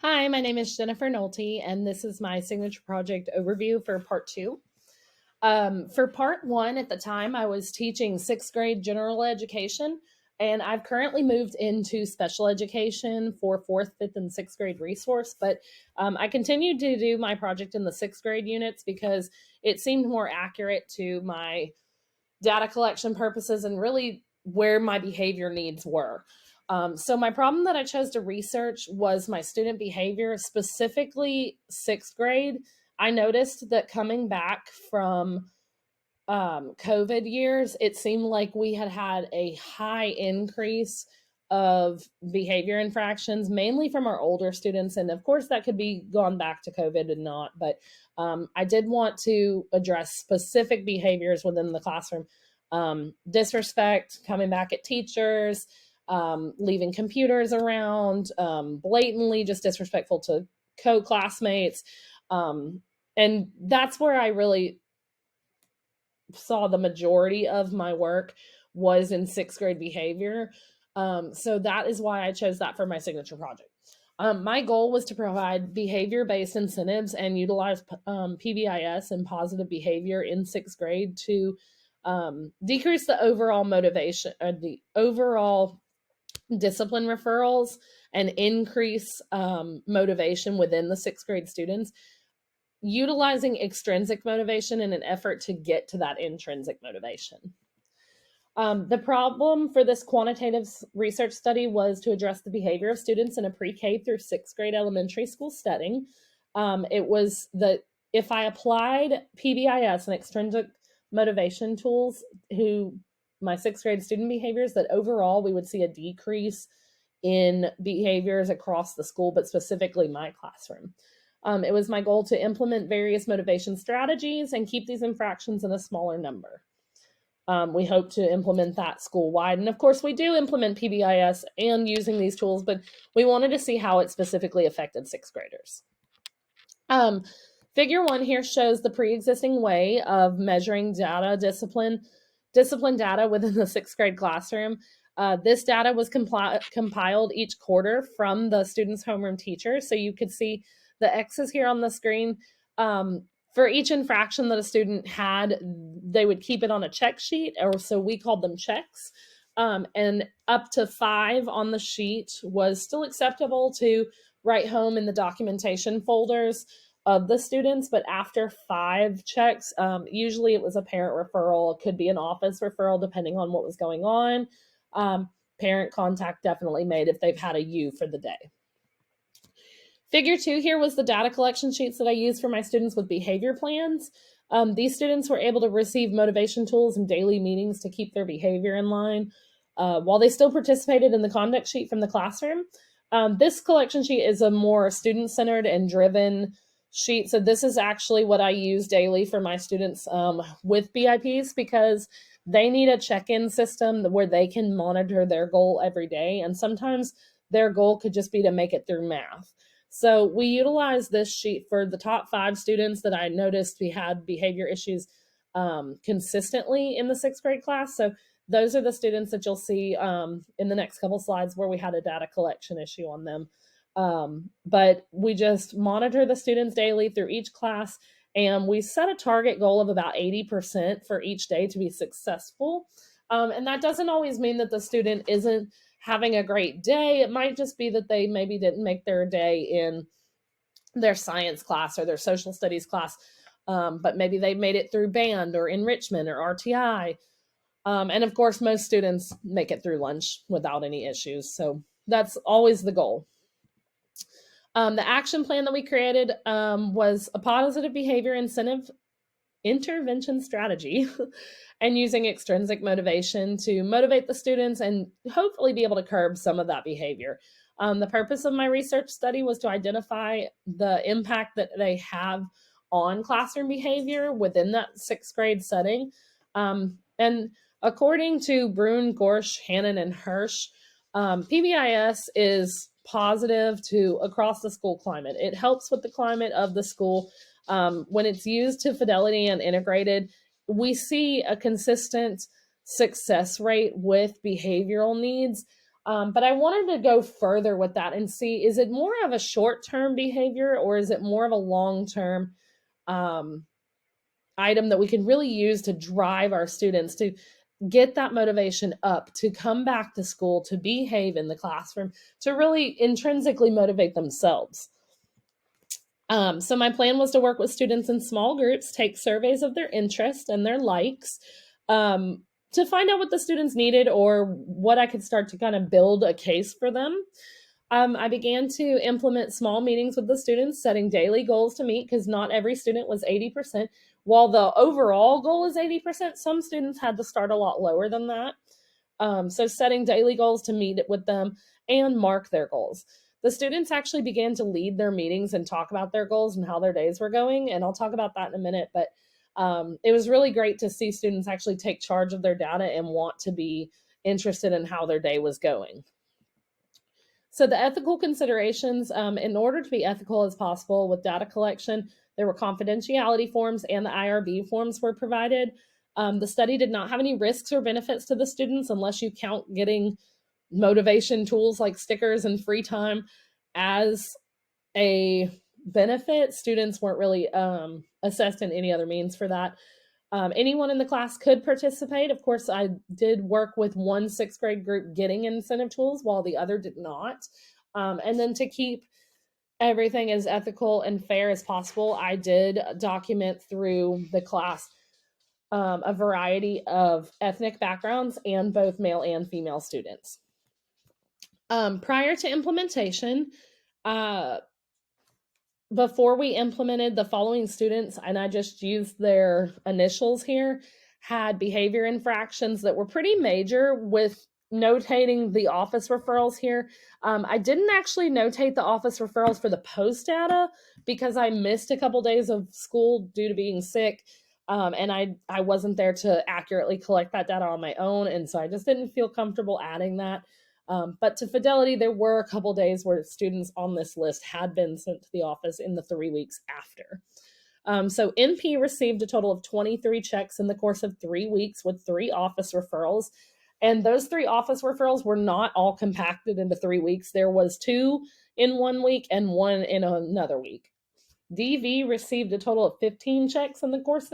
Hi, my name is Jennifer Nolte, and this is my signature project overview for part two. For part one, at the time, I was teaching sixth grade general education, and I've currently moved into special education for fourth, fifth, and sixth grade resource. But I continued to do my project in the sixth grade units because it seemed more accurate to my data collection purposes and really where my behavior needs were. So, my problem that I chose to research was my student behavior, specifically sixth grade. I noticed that coming back from COVID years, it seemed like we had had a high increase of behavior infractions, mainly from our older students. And of course, that could be gone back to COVID and not. But I did want to address specific behaviors within the classroom, disrespect, coming back at teachers, leaving computers around, blatantly just disrespectful to co classmates. And that's where I really saw the majority of my work was in sixth grade behavior. So that is why I chose that for my signature project. My goal was to provide behavior based incentives and utilize PBIS and positive behavior in sixth grade to decrease the overall motivation, the overall discipline referrals, and increase motivation within the sixth grade students, utilizing extrinsic motivation in an effort to get to that intrinsic motivation. The problem for this quantitative research study was to address the behavior of students in a pre-K through sixth grade elementary school setting. It was that if I applied PBIS and extrinsic motivation tools to my sixth grade student behaviors, that overall we would see a decrease in behaviors across the school, but specifically my classroom. It was my goal to implement various motivation strategies and keep these infractions in a smaller number. We hope to implement that school wide. And of course, we do implement PBIS and using these tools, but we wanted to see how it specifically affected sixth graders. Figure one here shows the pre-existing way of measuring discipline data within the sixth grade classroom. This data was compiled each quarter from the student's homeroom teacher. So you could see the X's here on the screen. For each infraction that a student had, they would keep it on a check sheet, or so we called them checks. And up to 5 on the sheet was still acceptable to write home in the documentation folders of the students. But after 5 checks, usually it was a parent referral. It could be an office referral, depending on what was going on. Parent contact definitely made if they've had a U for the day. Figure 2 here was the data collection sheets that I used for my students with behavior plans. These students were able to receive motivation tools and daily meetings to keep their behavior in line while they still participated in the conduct sheet from the classroom. This collection sheet is a more student-centered and driven sheet. So this is actually what I use daily for my students with BIPs, because they need a check-in system where they can monitor their goal every day. And sometimes their goal could just be to make it through math. So we utilized this sheet for the top 5 students that I noticed we had behavior issues consistently in the sixth grade class. So those are the students that you'll see in the next couple slides where we had a data collection issue on them. But we just monitor the students daily through each class, and we set a target goal of about 80% for each day to be successful. And that doesn't always mean that the student isn't having a great day. It might just be that they maybe didn't make their day in their science class or their social studies class, but maybe they made it through band or enrichment or RTI. And of course, most students make it through lunch without any issues. So that's always the goal. The action plan that we created was a positive behavior incentive intervention strategy and using extrinsic motivation to motivate the students and hopefully be able to curb some of that behavior. The purpose of my research study was to identify the impact that they have on classroom behavior within that sixth grade setting. And according to Brune, Gorsh, Hannon, and Hirsch, PBIS is positive to across the school climate. It helps with the climate of the school. When it's used to fidelity and integrated, we see a consistent success rate with behavioral needs. But I wanted to go further with that and see, is it more of a short-term behavior or is it more of a long-term um, item that we can really use to drive our students to get that motivation up, to come back to school, to behave in the classroom, to really intrinsically motivate themselves. So my plan was to work with students in small groups, take surveys of their interest and their likes, um, to find out what the students needed or what I could start to kind of build a case for them. I began to implement small meetings with the students, setting daily goals to meet because not every student was 80%. While the overall goal is 80%, some students had to start a lot lower than that. So setting daily goals to meet with them and mark their goals. The students actually began to lead their meetings and talk about their goals and how their days were going. And I'll talk about that in a minute. But it was really great to see students actually take charge of their data and want to be interested in how their day was going. So the ethical considerations, in order to be ethical as possible with data collection, there were confidentiality forms and the IRB forms were provided. The study did not have any risks or benefits to the students unless you count getting motivation tools like stickers and free time as a benefit. Students weren't really assessed in any other means for that. Anyone in the class could participate. Of course, I did work with one sixth grade group getting incentive tools while the other did not. And then to keep everything as ethical and fair as possible, I did document through the class a variety of ethnic backgrounds and both male and female students. Prior to implementation, before we implemented, the following students, and I just used their initials here, had behavior infractions that were pretty major, with notating the office referrals here. I didn't actually notate the office referrals for the post data because I missed a couple days of school due to being sick. And I wasn't there to accurately collect that data on my own. And so I just didn't feel comfortable adding that. But to Fidelity, there were a couple days where students on this list had been sent to the office in the 3 weeks after. So NP received a total of 23 checks in the course of 3 weeks with 3 office referrals. And those 3 office referrals were not all compacted into 3 weeks. There was 2 in 1 week and 1 in another week. DV received a total of 15 checks in the course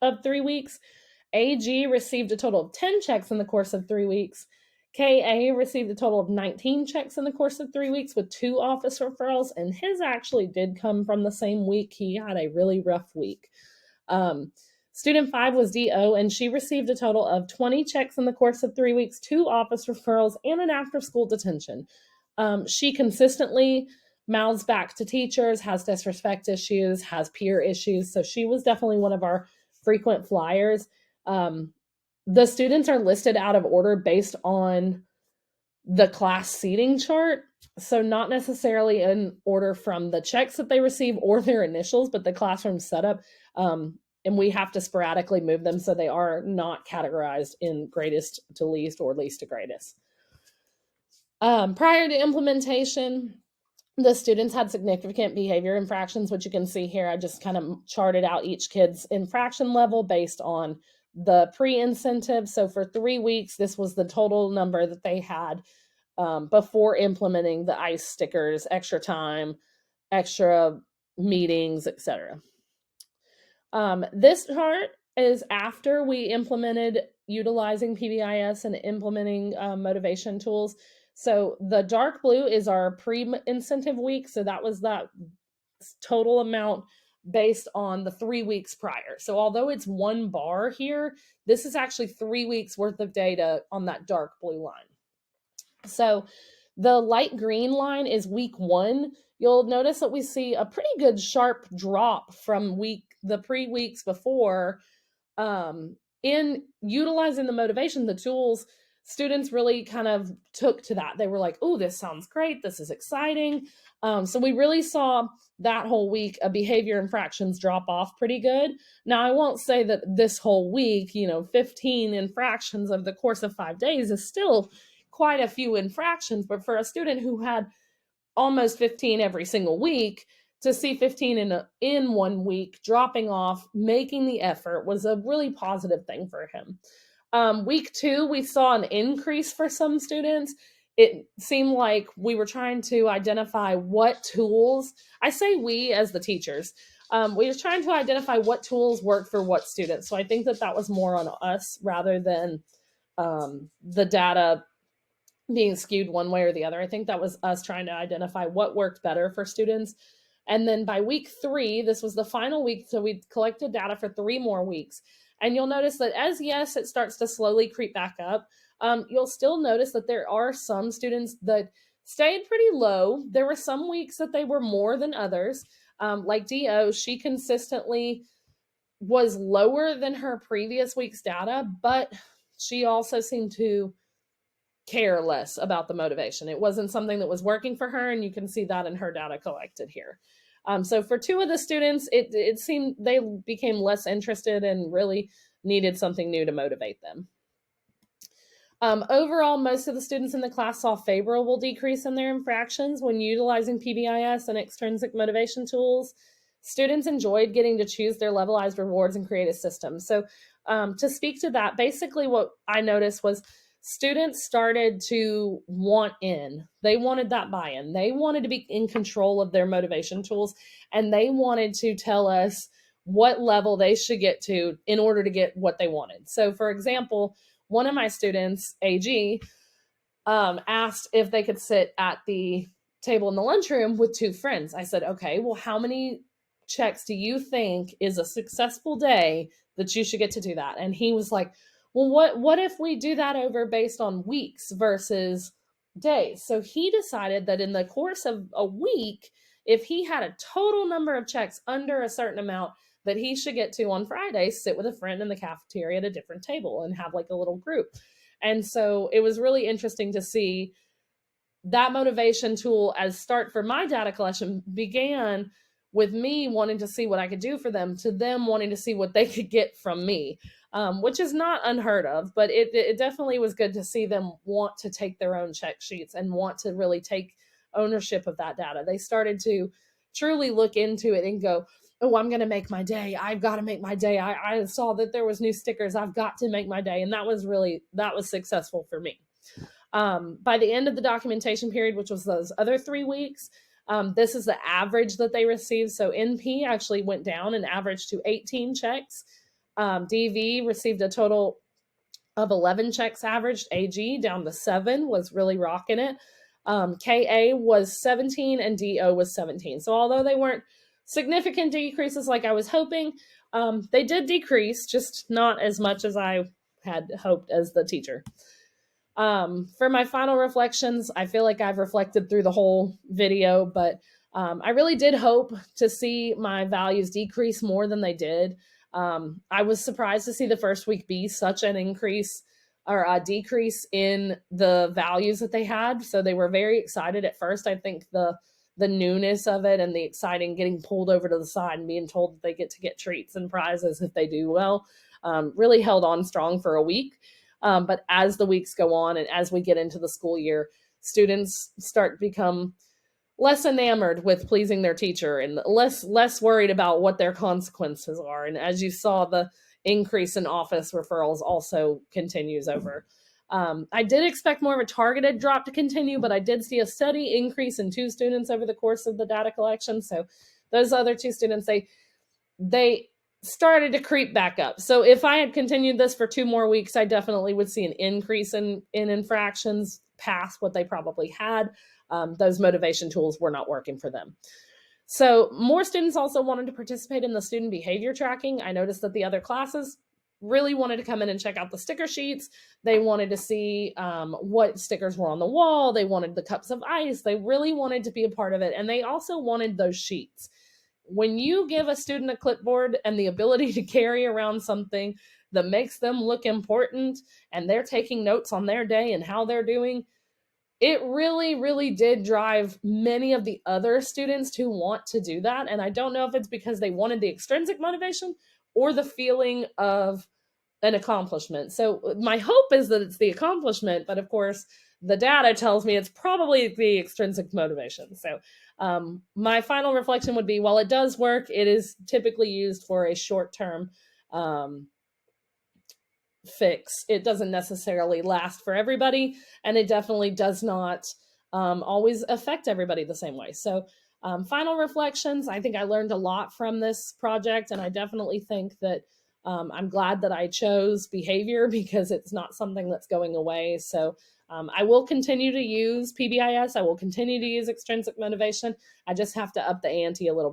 of 3 weeks. AG received a total of 10 checks in the course of 3 weeks. KA received a total of 19 checks in the course of 3 weeks with 2 office referrals, and his actually did come from the same week. He had a really rough week. Student 5 was DO, and she received a total of 20 checks in the course of 3 weeks, 2 office referrals, and an after-school detention. She consistently mouths back to teachers, has disrespect issues, has peer issues, so she was definitely one of our frequent flyers. The students are listed out of order based on the class seating chart. So not necessarily in order from the checks that they receive or their initials, but the classroom setup. And we have to sporadically move them so they are not categorized in greatest to least or least to greatest. Prior to implementation, the students had significant behavior infractions, which you can see here. I just kind of charted out each kid's infraction level based on the pre-incentive. So for 3 weeks, this was the total number that they had before implementing the ICE stickers, extra time, extra meetings, etc. This chart is after we implemented utilizing PBIS and implementing motivation tools. So the dark blue is our pre-incentive week. So that was that total amount based on the 3 weeks prior. So although it's 1 bar here, this is actually 3 weeks worth of data on that dark blue line. So the light green line is week 1. You'll notice that we see a pretty good sharp drop from the pre-weeks before. In utilizing the motivation, the tools, students really kind of took to that. They were like, oh, this sounds great. This is exciting. So we really saw that whole week a behavior infractions drop off pretty good. Now, I won't say that this whole week, 15 infractions over the course of 5 days is still quite a few infractions, but for a student who had almost 15 every single week, to see 15 in 1 week dropping off, making the effort was a really positive thing for him. Week 2, we saw an increase for some students. it seemed like we were trying to identify what tools, I say we as the teachers, we were trying to identify what tools work for what students. So I think that that was more on us rather than the data being skewed one way or the other. I think that was us trying to identify what worked better for students. And then by week 3, this was the final week, so we collected data for 3 more weeks. And you'll notice that as, yes, it starts to slowly creep back up, you'll still notice that there are some students that stayed pretty low. There were some weeks that they were more than others. Like DO, she consistently was lower than her previous week's data, but she also seemed to care less about the motivation. It wasn't something that was working for her, and you can see that in her data collected here. So for 2 of the students, it seemed they became less interested and really needed something new to motivate them. Overall, most of the students in the class saw favorable decrease in their infractions when utilizing PBIS and extrinsic motivation tools. Students enjoyed getting to choose their levelized rewards and create a system. So to speak to that, basically what I noticed was students started to want in. They wanted that buy-in. They wanted to be in control of their motivation tools, and they wanted to tell us what level they should get to in order to get what they wanted. So for example, one of my students, AG, asked if they could sit at the table in the lunchroom with 2 friends. I said, okay, well, how many checks do you think is a successful day that you should get to do that? And he was like, well, what if we do that over based on weeks versus days? So he decided that in the course of a week, if he had a total number of checks under a certain amount, that he should get to on Friday, sit with a friend in the cafeteria at a different table and have like a little group. And so it was really interesting to see that motivation tool as start for my data collection began with me wanting to see what I could do for them to them wanting to see what they could get from me, which is not unheard of, but it definitely was good to see them want to take their own check sheets and want to really take ownership of that data. They started to truly look into it and go, oh, I'm going to make my day. I've got to make my day. I saw that there was new stickers. I've got to make my day. And that was successful for me. By the end of the documentation period, which was those other 3 weeks, this is the average that they received. So NP actually went down and averaged to 18 checks. DV received a total of 11 checks averaged. AG down to 7, was really rocking it. KA was 17 and DO was 17. So although they weren't significant decreases like I was hoping, they did decrease, just not as much as I had hoped as the teacher. For my final reflections, I feel like I've reflected through the whole video, but I really did hope to see my values decrease more than they did. I was surprised to see the first week be such an increase or a decrease in the values that they had. So they were very excited at first. I think the newness of it and the exciting getting pulled over to the side and being told that they get treats and prizes if they do well really held on strong for a week. But as the weeks go on and as we get into the school year, students start to become less enamored with pleasing their teacher and less worried about what their consequences are. And as you saw, the increase in office referrals also continues over. I did expect more of a targeted drop to continue, but I did see a steady increase in 2 students over the course of the data collection. So those other 2 students, they started to creep back up. So if I had continued this for 2 more weeks, I definitely would see an increase in infractions past what they probably had. Those motivation tools were not working for them. So more students also wanted to participate in the student behavior tracking. I noticed that the other classes really wanted to come in and check out the sticker sheets. They wanted to see what stickers were on the wall. They wanted the cups of ice. They really wanted to be a part of it. And they also wanted those sheets. When you give a student a clipboard and the ability to carry around something that makes them look important and they're taking notes on their day and how they're doing, it really, really did drive many of the other students to want to do that. And I don't know if it's because they wanted the extrinsic motivation or the feeling of an accomplishment. So my hope is that it's the accomplishment, but of course, the data tells me it's probably the extrinsic motivation. So my final reflection would be, while it does work, it is typically used for a short-term fix. It doesn't necessarily last for everybody, and it definitely does not always affect everybody the same way. So, final reflections, I think I learned a lot from this project, and I definitely think that I'm glad that I chose behavior because it's not something that's going away. So, I will continue to use PBIS. I will continue to use extrinsic motivation. I just have to up the ante a little